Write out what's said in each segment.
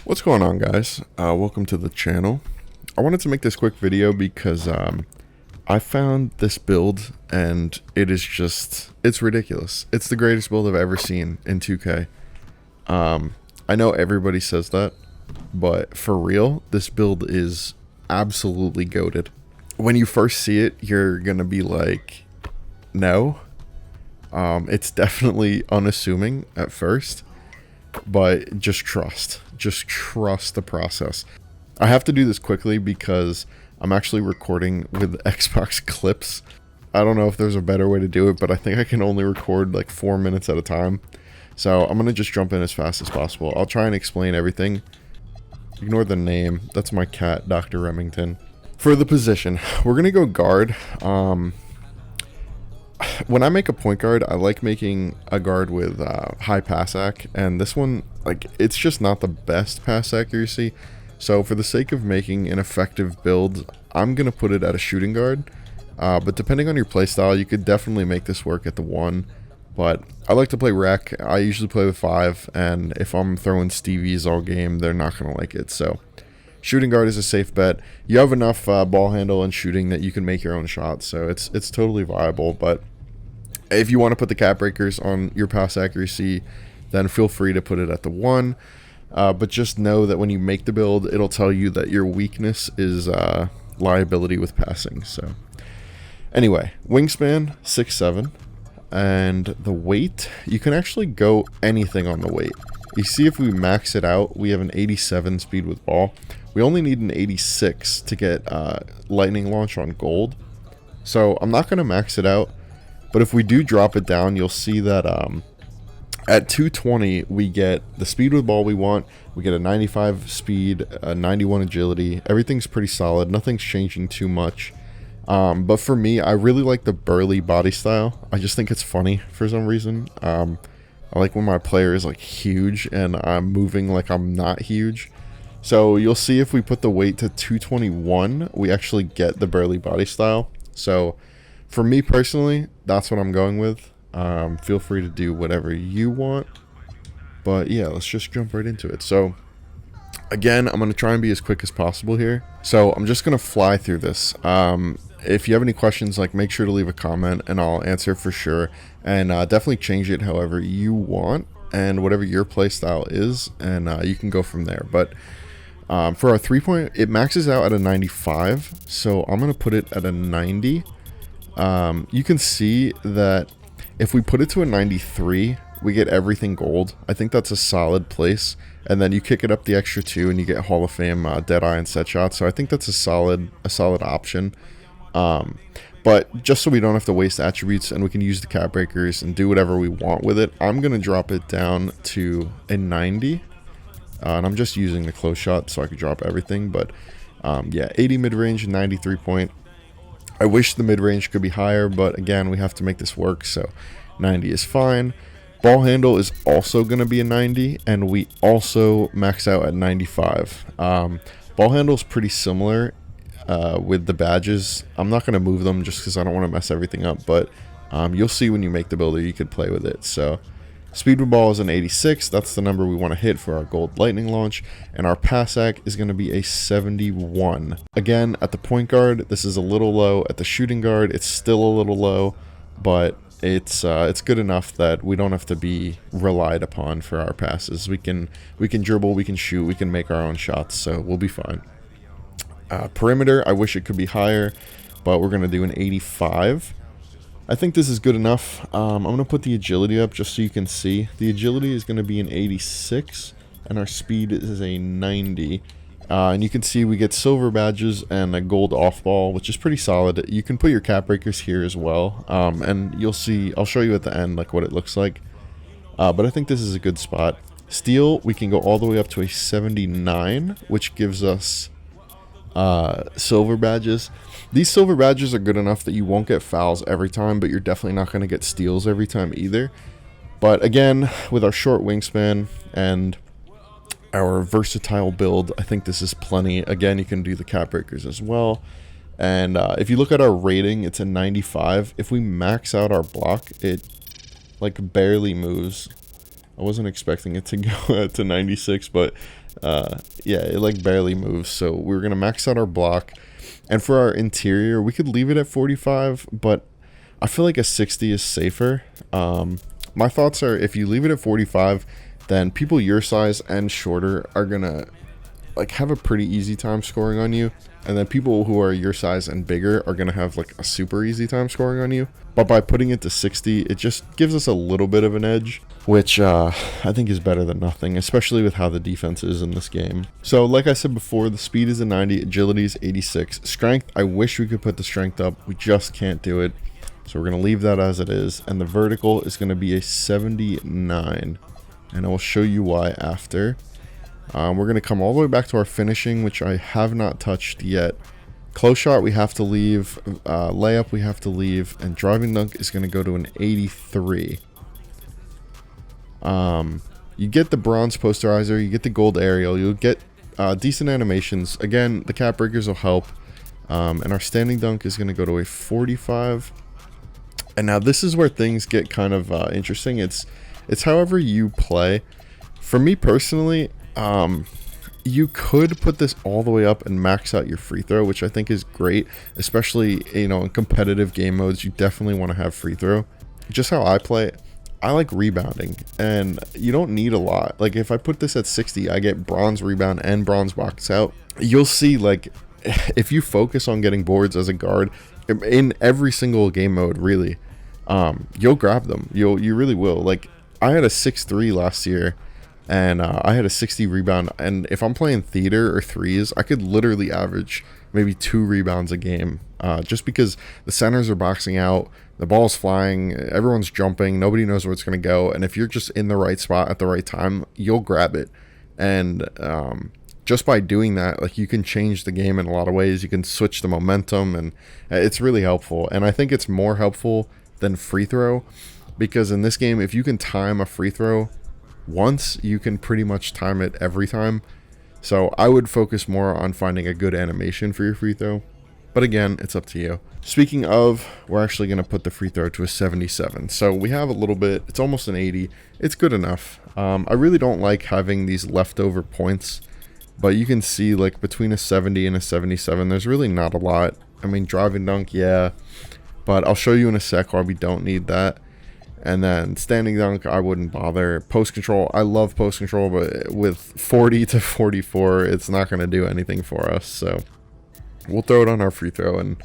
What's going on, guys? Welcome to the channel. I wanted to make this quick video because I found this build and it's ridiculous. It's the greatest build I've ever seen in 2K. I know everybody says that, but for real, this build is absolutely goated. When you first see it, you're gonna be like, no. It's definitely unassuming at first, but just trust the process. I have to do this quickly because I'm actually recording with Xbox clips. I don't know if there's a better way to do it, but I think I can only record like 4 minutes at a time. So I'm gonna just jump in as fast as possible. I'll try and explain everything. Ignore the name. That's my cat, Dr. Remington. For the position, we're gonna go guard. When I make a point guard, I like making a guard with high pass ac, and this one, like, it's just not the best pass accuracy. So for the sake of making an effective build, I'm gonna put it at a shooting guard. But depending on your playstyle, you could definitely make this work at the 1. But I like to play rec. I usually play with 5, and if I'm throwing Stevies all game, they're not gonna like it. So shooting guard is a safe bet. You have enough ball handle and shooting that you can make your own shots, so it's totally viable. But if you want to put the cap breakers on your pass accuracy, then feel free to put it at the 1. But just know that when you make the build, it'll tell you that your weakness is liability with passing. So anyway, wingspan 6'7", and the weight, you can actually go anything on the weight. You see, if we max it out, we have an 87 speed with ball. We only need an 86 to get lightning launch on gold. So I'm not going to max it out, but if we do drop it down, you'll see that at 220, we get the speed with ball we want. We get a 95 speed, a 91 agility. Everything's pretty solid. Nothing's changing too much. But for me, I really like the burly body style. I just think it's funny for some reason. I like when my player is like huge and I'm moving like I'm not huge. So you'll see if we put the weight to 221, we actually get the burly body style. So for me personally, that's what I'm going with. Feel free to do whatever you want. But yeah, let's just jump right into it. So again, I'm going to try and be as quick as possible here. So I'm just going to fly through this. If you have any questions, like, make sure to leave a comment and I'll answer for sure. And definitely change it however you want and whatever your play style is, and you can go from there. But for our 3-point, it maxes out at a 95, so I'm going to put it at a 90. You can see that if we put it to a 93, we get everything gold. I think that's a solid place. And then you kick it up the extra 2 and you get Hall of Fame Deadeye and set shot. So I think that's a solid option. But just so we don't have to waste attributes and we can use the cap breakers and do whatever we want with it, I'm going to drop it down to a 90. And I'm just using the close shot so I could drop everything. But yeah, 80 mid-range, 93 point. I wish the mid-range could be higher, but again, we have to make this work, so 90 is fine. Ball handle is also going to be a 90, and we also max out at 95. Ball handle is pretty similar with the badges. I'm not going to move them just because I don't want to mess everything up, but you'll see when you make the builder, you could play with it. So speed with ball is an 86. That's the number we want to hit for our gold lightning launch. And our pass ac is going to be a 71. Again, at the point guard, this is a little low. At the shooting guard, it's still a little low, but it's good enough that we don't have to be relied upon for our passes. We can dribble, we can shoot, we can make our own shots, so we'll be fine. Perimeter, I wish it could be higher, but we're going to do an 85. I think this is good enough. I'm going to put the agility up just so you can see. The agility is going to be an 86, and our speed is a 90. And you can see we get silver badges and a gold off ball, which is pretty solid. You can put your cap breakers here as well. And you'll see, I'll show you at the end like what it looks like. But I think this is a good spot. Steal, we can go all the way up to a 79, which gives us silver badges. These silver badges are good enough that you won't get fouls every time, but you're definitely not going to get steals every time either. But again, with our short wingspan and our versatile build, I think this is plenty. Again, you can do the cap breakers as well. And if you look at our rating, it's a 95. If we max out our block, it like barely moves. I wasn't expecting it to go to 96, but Yeah, it like barely moves. So we're gonna max out our block, and for our interior, we could leave it at 45, but I feel like a 60 is safer. My thoughts are, if you leave it at 45, then people your size and shorter are gonna like have a pretty easy time scoring on you, and then people who are your size and bigger are gonna have like a super easy time scoring on you. But by putting it to 60, it just gives us a little bit of an edge, which I think is better than nothing, especially with how the defense is in this game. So like I said before, the speed is a 90, agility is 86, strength, I wish we could put the strength up, we just can't do it, so we're gonna leave that as it is, and the vertical is gonna be a 79, and I will show you why after. We're going to come all the way back to our finishing, which I have not touched yet. Close shot we have to leave, layup we have to leave, and driving dunk is going to go to an 83. You get the bronze posterizer, you get the gold aerial, you'll get decent animations. Again, the cap breakers will help. And our standing dunk is going to go to a 45. And now this is where things get kind of interesting. It's however you play. For me personally, you could put this all the way up and max out your free throw, which I think is great, especially, you know, in competitive game modes. You definitely want to have free throw. Just how I play, I like rebounding, and you don't need a lot. Like if I put this at 60, I get bronze rebound and bronze box out. You'll see, like, if you focus on getting boards as a guard in every single game mode, really, you'll grab them. You really will. Like, I had a 6'3" last year, and I had a 60 rebound, and if I'm playing theater or threes, I could literally average maybe 2 rebounds a game, just because the centers are boxing out, the ball's flying, everyone's jumping, nobody knows where it's going to go, and if you're just in the right spot at the right time, you'll grab it. And just by doing that, like, you can change the game in a lot of ways. You can switch the momentum, and it's really helpful. And I think it's more helpful than free throw, because in this game, if you can time a free throw once, you can pretty much time it every time. So I would focus more on finding a good animation for your free throw, but again, it's up to you. Speaking of, we're actually going to put the free throw to a 77. So we have a little bit, it's almost an 80. It's good enough. I really don't like having these leftover points, but you can see, like, between a 70 and a 77, there's really not a lot. I mean, driving dunk, yeah, but I'll show you in a sec why we don't need that. And then standing dunk, I wouldn't bother. Post control, I love post control, but with 40 to 44, it's not going to do anything for us. So we'll throw it on our free throw, and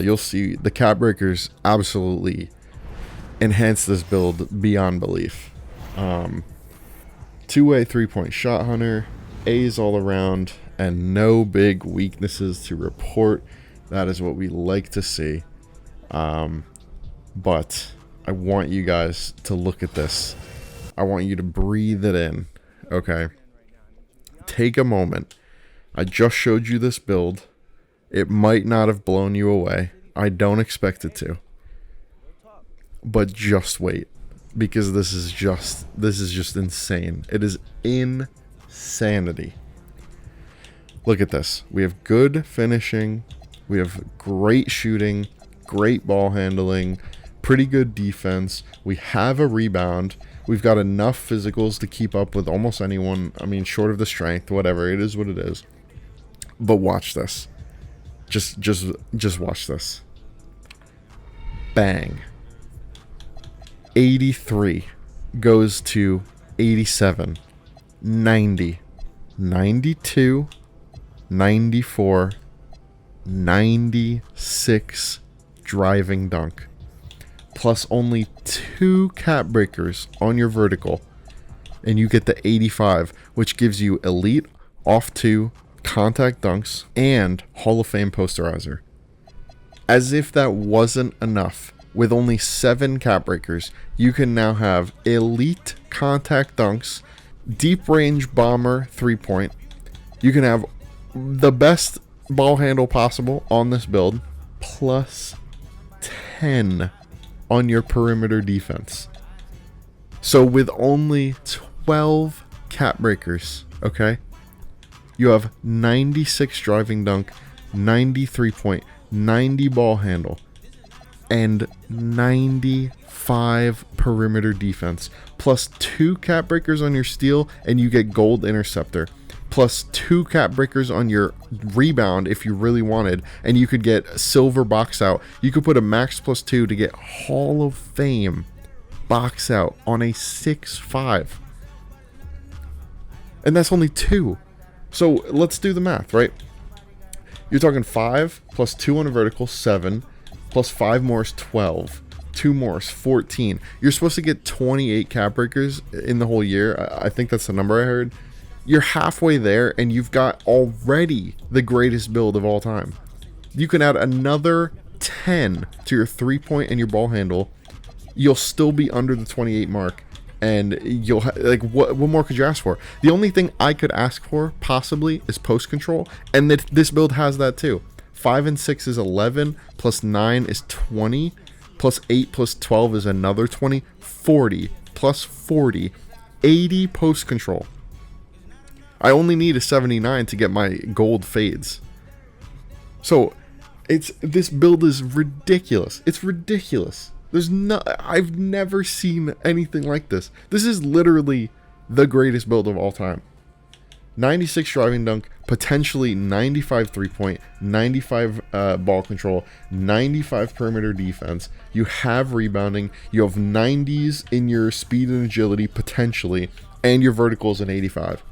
you'll see the cap breakers absolutely enhance this build beyond belief. Two-way three-point shot hunter, A's all around, and no big weaknesses to report. That is what we like to see. But I want you guys to look at this. I want you to breathe it in, okay? Take a moment. I just showed you this build. It might not have blown you away. I don't expect it to. But just wait, because this is just insane. It is insanity. Look at this. We have good finishing. We have great shooting, great ball handling, pretty good defense. We have a rebound. We've got enough physicals to keep up with almost anyone. I mean, short of the strength, whatever. It is what it is. But watch this. Just watch this. Bang. 83 goes to 87, 90, 92, 94, 96 driving dunk, plus only 2 cap breakers on your vertical, and you get the 85, which gives you elite off 2 contact dunks and Hall of Fame posterizer. As if that wasn't enough, with only 7 cap breakers, you can now have elite contact dunks, deep range bomber 3-point. You can have the best ball handle possible on this build, plus 10 on your perimeter defense. So with only 12 cap breakers, okay, you have 96 driving dunk, 93 point, 90 ball handle. and 95 perimeter defense, plus 2 cap breakers on your steel, and you get gold interceptor, plus 2 cap breakers on your rebound if you really wanted, and you could get silver box out. You could put a max +2 to get Hall of Fame box out on a 6.5. And that's only 2. So let's do the math, right? You're talking 5 plus 2 on a vertical, 7, plus 5 more is 12. 2 more is 14. You're supposed to get 28 cap breakers in the whole year. I think that's the number I heard. You're halfway there, and you've got already the greatest build of all time. You can add another 10 to your 3-point and your ball handle. You'll still be under the 28 mark, and you'll like what more could you ask for? The only thing I could ask for possibly is post control, and this build has that too. 5 and 6 is 11, plus 9 is 20, plus 8 plus 12 is another 20, 40 plus 40, 80 post control. I only need a 79 to get my gold fades. So this build is ridiculous. It's ridiculous. I've never seen anything like this. This is literally the greatest build of all time. 96 driving dunk, potentially 95 3-point, 95 ball control, 95 perimeter defense. You have rebounding. You have 90s in your speed and agility, potentially, and your vertical is an 85.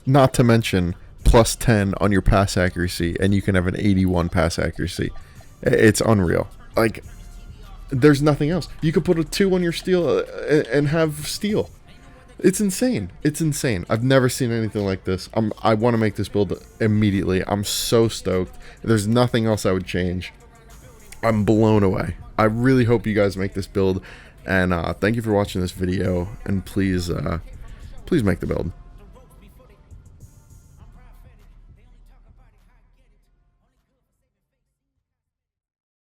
Not to mention plus 10 on your pass accuracy, and you can have an 81 pass accuracy. It's unreal. Like, there's nothing else. You could put a 2 on your steel and have steel. It's insane. It's insane. I've never seen anything like this. I want to make this build immediately. I'm so stoked. There's nothing else I would change. I'm blown away. I really hope you guys make this build. And thank you for watching this video. And please make the build.